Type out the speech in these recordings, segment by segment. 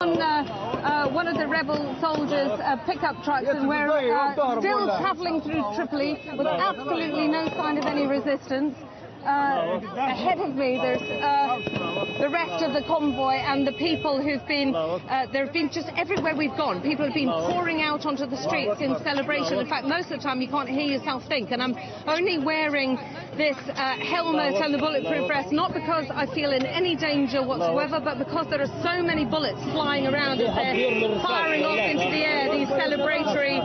on one of the rebel soldiers' pickup trucks, and we're still travelling through Tripoli with absolutely no sign of any resistance. Ahead of me there's the rest of the convoy and the people who've been, there have been just everywhere we've gone. People have been pouring out onto the streets in celebration. In fact, most of the time you can't hear yourself think. And I'm only wearing this helmet and the bulletproof vest, not because I feel in any danger whatsoever, but because there are so many bullets flying around as they're firing off into the air, these celebratory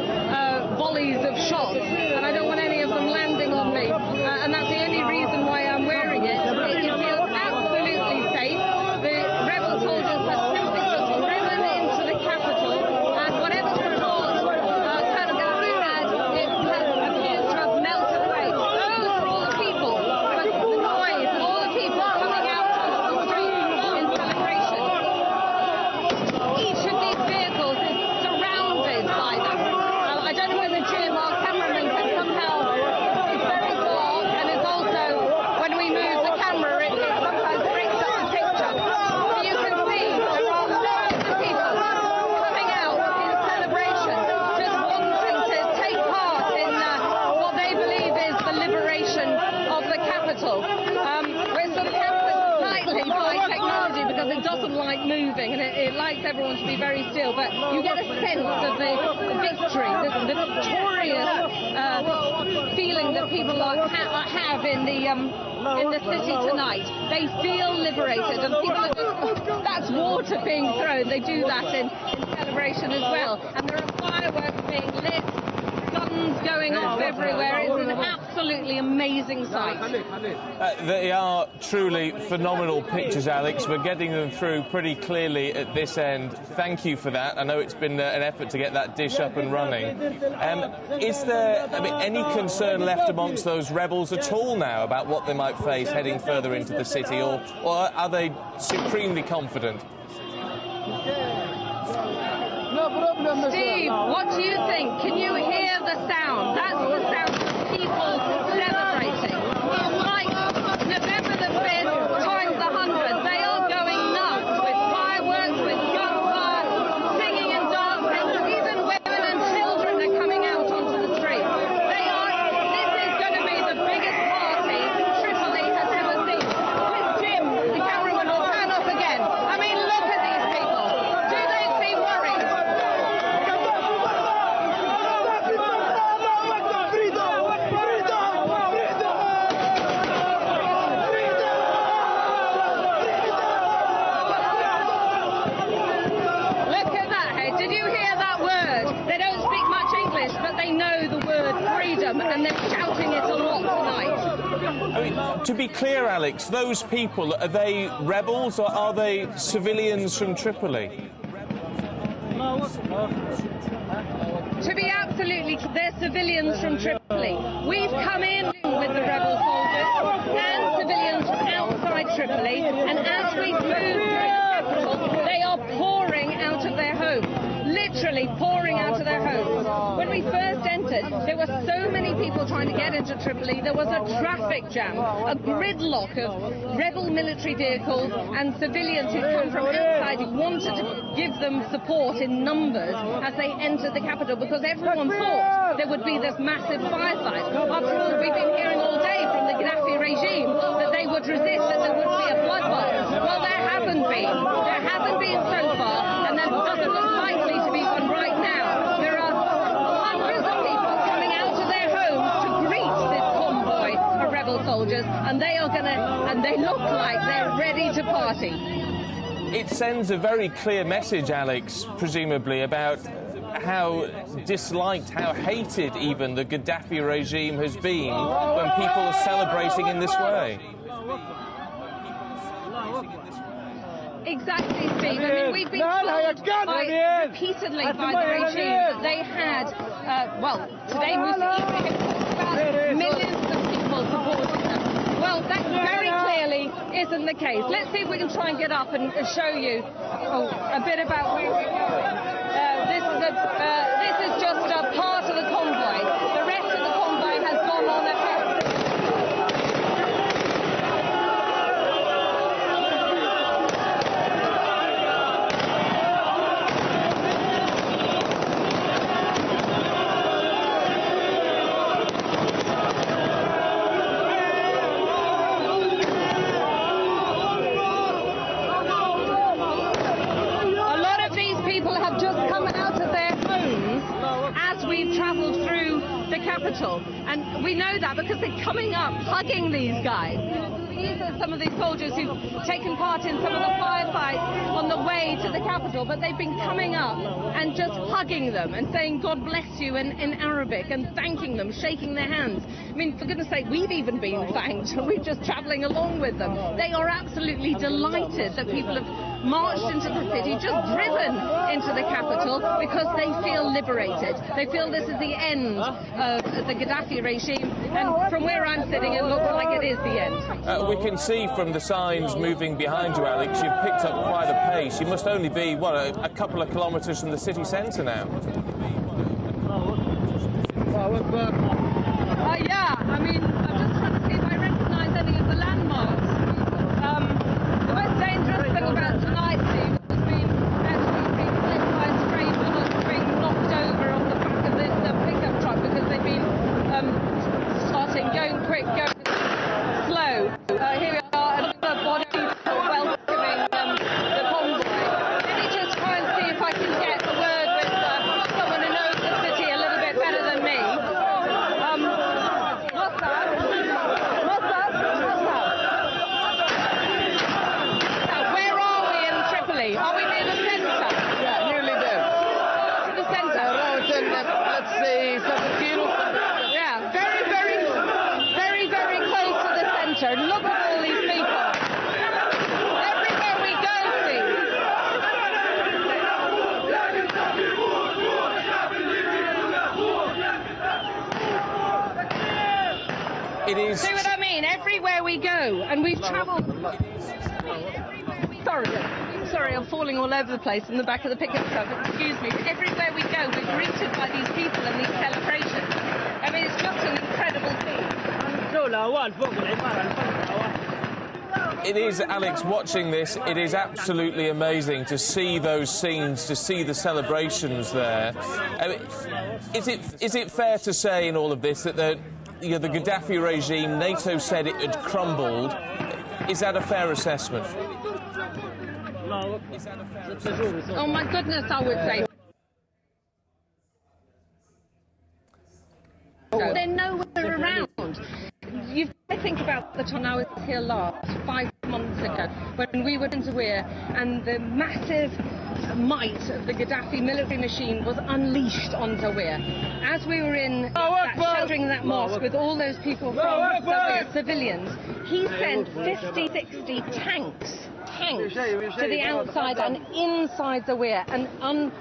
volleys of shots. And I don't want any of them landing on me. And that's the only reason why I'm wearing it. It feels absolutely safe. The rebel soldiers have simply just driven into the capital, and whatever the cause Colonel Gaffney had, it appears to have melted away. Those are all the people, but the noise, all the people coming out onto the streets in celebration. Each of these vehicles is surrounded by them. I don't know whether Jim, our cameraman, can somehow. It's very dark, and it's also, when we move the camera, it sometimes breaks up the picture. But you can see there are loads of people coming out in celebration, just wanting to take part in what they believe is the liberation of the capital. We're sort of hampered slightly by technology because it doesn't like moving, and it likes everyone to be very still, but you get a sense of the victory, the victorious feeling that people have in the city tonight. They feel liberated, and people are just, that's water being thrown. They do that in celebration as well. And there are fireworks being lit, guns going off everywhere. It's an absolutely amazing sight. They are truly phenomenal pictures, Alex. We're getting them through pretty clearly at this end. Thank you for that. I know it's been an effort to get that dish up and running. Is there any concern left amongst those rebels at all now about what they might face heading further into the city, or are they supremely confident? Steve, what do you think? Can you hear the sound? That's the sound of people celebrating. It's like November the 5th times 100. They are going nuts with fireworks, with gunfire, singing and dancing. Even women and children are coming out onto the streets. This is going to be the biggest party Tripoli has ever seen. With Jim, the cameraman, will turn off again. I mean, look at these people. Do they seem worried? And they're shouting it a lot tonight. I mean, to be clear, Alex, those people, are they rebels or are they civilians from Tripoli? To be absolutely clear, they're civilians from Tripoli. We've come in with the rebel soldiers and civilians from outside Tripoli, and as we move through the capital, they are pouring out of their homes. Literally pouring out of their homes. When we first entered, there were so many people trying to get into Tripoli. There was a traffic jam, a gridlock of rebel military vehicles and civilians who come from outside who wanted to give them support in numbers as they entered the capital, because everyone thought there would be this massive firefight. After all, we've been hearing all day from the Gaddafi regime that they would resist, that there would be a bloodbath. Well, there haven't been. There hasn't been so far, and there doesn't look likely to be one right now. There are hundreds of people coming out of their homes to greet this convoy of rebel soldiers, and they look like they're ready to party. It sends a very clear message, Alex, presumably, about how disliked, how hated even the Gaddafi regime has been when people are celebrating in this way. Exactly, Steve. I mean, we've been told repeatedly by the regime that they had, today Musa talked about millions of people supporting them. Well, that very clearly isn't the case. Let's see if we can try and get up and show you a bit about where we're going. This is just a part of the convoy. The rest of the convoy has gone on ahead. capital. And we know that because they're coming up, hugging these guys. These are some of these soldiers who've taken part in some of the firefights on the way to the capital, but they've been coming up and just hugging them and saying God bless you in Arabic and thanking them, shaking their hands. I mean, for goodness sake, we've even been thanked. We're just travelling along with them. They are absolutely delighted that people have marched into the city, just driven into the capital, because they feel liberated. They feel this is the end of the Gaddafi regime, and from where I'm sitting, it looks like it is the end. We can see from the signs moving behind you, Alex, you've picked up quite a pace. You must only be, what, a couple of kilometres from the city centre now. Yeah, I mean, I'm just trying to see if I recognise any of the landmarks. The most dangerous thing about tonight, Steve, has been actually being hit by stray bullets being knocked over on the back of the pickup truck, because they've been going quick, going slow. Here we are, another body welcoming the convoy. Let me just try and see if I can get a word with someone who knows the city a little bit better than me. What's that? Now, where are we in Tripoli? Are we near the centre? Yeah, nearly there. To the centre? Around 10, let's say 7 kilos. Yeah, very close to the centre. Look at all these people. Everywhere we go, It is... See what I mean? Everywhere we go, and we've travelled... Sorry, I'm falling all over the place in the back of the pickup truck. Excuse me. Everywhere we go, we're greeted by these people and these celebrations. I mean, it's just an incredible thing. It is, Alex, watching this, it is absolutely amazing to see those scenes, to see the celebrations there. I mean, is it fair to say in all of this that the Gaddafi regime, NATO said it had crumbled? Is that a fair assessment? Oh my goodness, I would say. They're nowhere around. You've got to think about the time I was here last, 5 months ago, when we were in Zawiya, and the massive might of the Gaddafi military machine was unleashed on Zawiya. As we were sheltering that mosque with all those people from Zawiya, civilians, he sent 50, 60 tanks to the outside and inside Zawiya, and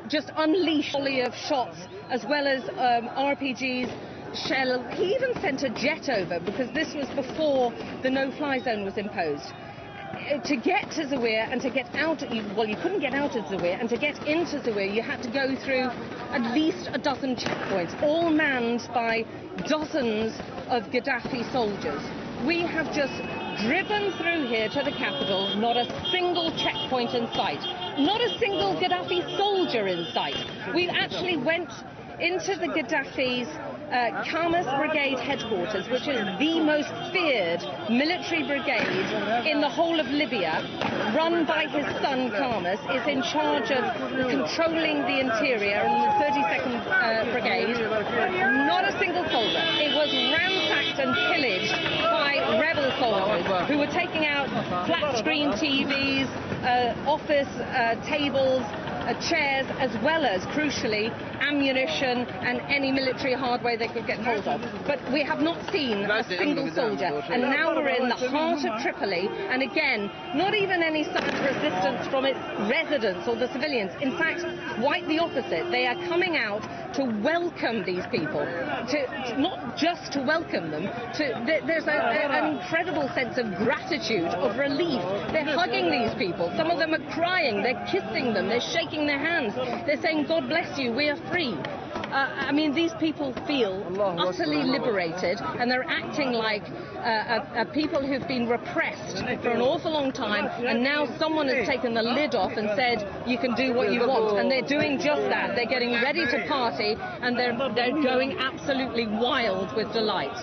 just unleashed a volley of shots, as well as RPGs, shell. He even sent a jet over, because this was before the no-fly zone was imposed. To get to Zawiya and to get out, well, you couldn't get out of Zawiya, and to get into Zawiya you had to go through at least a dozen checkpoints, all manned by dozens of Gaddafi soldiers. We have just driven through here to the capital, not a single checkpoint in sight, not a single Gaddafi soldier in sight. We actually went into the Gaddafi's Qamas Brigade headquarters, which is the most feared military brigade in the whole of Libya, run by his son Qamas, is in charge of controlling the interior and the 32nd Brigade. Not a single soldier. It was ransacked and pillaged by rebel soldiers who were taking out flat-screen TVs, office tables, chairs, as well as, crucially, ammunition and any military hardware they could get hold of. But we have not seen a single soldier, and now we're in the heart of Tripoli, and again, not even any sign of resistance from its residents or the civilians. In fact, quite the opposite. They are coming out to welcome these people, not just to welcome them, there's an incredible sense of gratitude, of relief. They're hugging these people. Some of them are crying, they're kissing them, they're shaking their hands, they're saying, God bless you, we are free. I mean, these people feel utterly liberated, and they're acting like people who've been repressed for an awful long time, and now someone has taken the lid off and said, you can do what you want, and they're doing just that. They're getting ready to party, and they're going absolutely wild with delight.